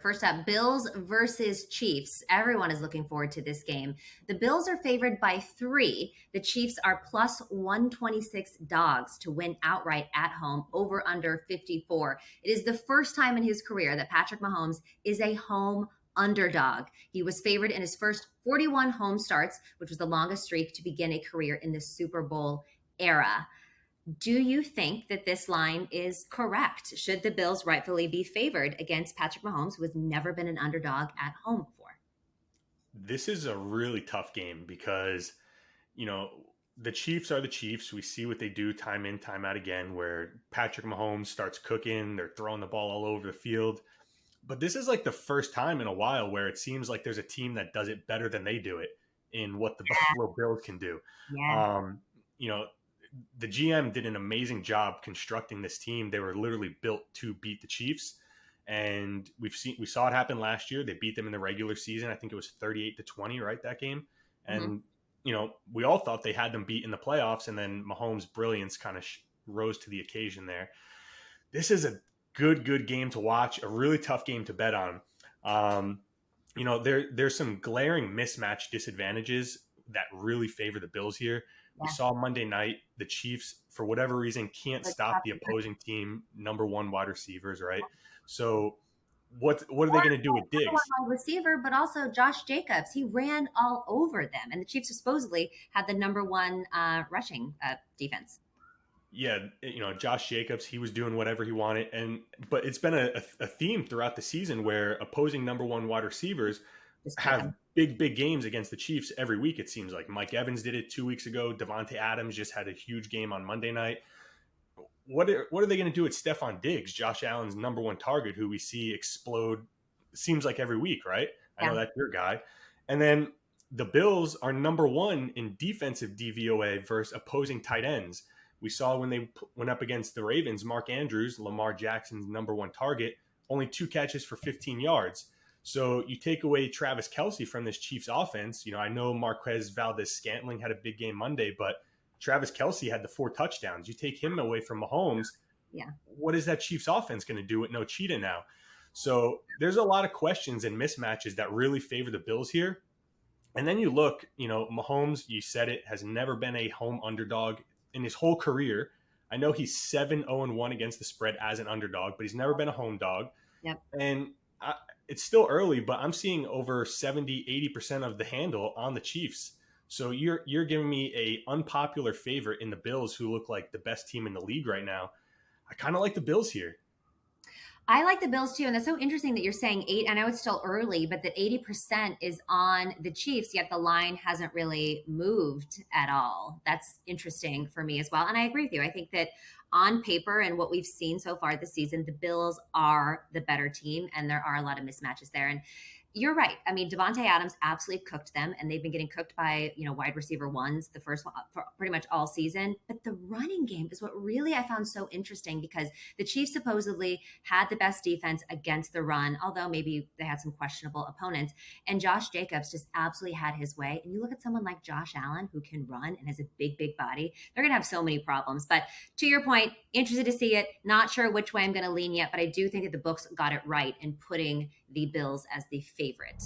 First up, Bills versus Chiefs. Everyone is looking forward to this game. The Bills are favored by 3. The Chiefs are plus 126 dogs to win outright at home, over under 54. It is the first time in his career that Patrick Mahomes is a home underdog. He was favored in his first 41 home starts, which was the longest streak to begin a career in the Super Bowl era. Do you think that this line is correct? Should the Bills rightfully be favored against Patrick Mahomes, who has never been an underdog at home before? This is a really tough game because, the Chiefs are the Chiefs. We see what they do time in, time out again, where Patrick Mahomes starts cooking. They're throwing the ball all over the field. But this is like the first time in a while where it seems like there's a team that does it better than they do it in what the Buffalo Bills can do. Yeah. Um, you know, the GM did an amazing job constructing this team. They were literally built to beat the Chiefs. And we saw it happen last year. They beat them in the regular season. I think it was 38-20, right? That game. And, we all thought they had them beat in the playoffs. And then Mahomes' brilliance kind of rose to the occasion there. This is a good game to watch, a really tough game to bet on. There's some glaring mismatch disadvantages that really favor the Bills here. We saw Monday night, the Chiefs, for whatever reason, can't stop the opposing team number one wide receivers, right? So what are they going to do with Diggs? Wide receiver, but also Josh Jacobs. He ran all over them, and the Chiefs supposedly had the number one rushing defense. Yeah, Josh Jacobs, he was doing whatever he wanted, but it's been a theme throughout the season where opposing number one wide receivers have big games against the Chiefs every week. It seems like Mike Evans did it 2 weeks ago. Devontae Adams just had a huge game on Monday night. What are they going to do with Stephon Diggs, Josh Allen's number one target, who we see explode? Seems like every week, right? I know that's your guy. And then the Bills are number one in defensive DVOA versus opposing tight ends. We saw when they went up against the Ravens, Mark Andrews, Lamar Jackson's number one target, only 2 catches for 15 yards. So you take away Travis Kelce from this Chiefs offense. I know Marquez Valdez-Scantling had a big game Monday, but Travis Kelce had the 4 touchdowns. You take him away from Mahomes. Yeah. What is that Chiefs offense going to do with no Cheetah now? So there's a lot of questions and mismatches that really favor the Bills here. And then you look, Mahomes, you said it, has never been a home underdog in his whole career. I know he's 7-0-1 against the spread as an underdog, but he's never been a home dog. Yep. And it's still early, but I'm seeing over 70-80% of the handle on the Chiefs. So you're giving me a unpopular favorite in the Bills, who look like the best team in the league right now. I kind of like the Bills here. I like the Bills too, and that's so interesting that you're saying 8. I know it's still early, but that 80% is on the Chiefs, yet the line hasn't really moved at all. That's interesting for me as well, and I agree with you. I think that on paper and what we've seen so far this season, the Bills are the better team, and there are a lot of mismatches there. And you're right. I mean, Devontae Adams absolutely cooked them, and they've been getting cooked by, wide receiver ones, the first one for pretty much all season. But the running game is what really I found so interesting, because the Chiefs supposedly had the best defense against the run, although maybe they had some questionable opponents. And Josh Jacobs just absolutely had his way. And you look at someone like Josh Allen, who can run and has a big body, they're going to have so many problems. But to your point, interested to see it. Not sure which way I'm going to lean yet, but I do think that the books got it right in putting the Bills as the favorite.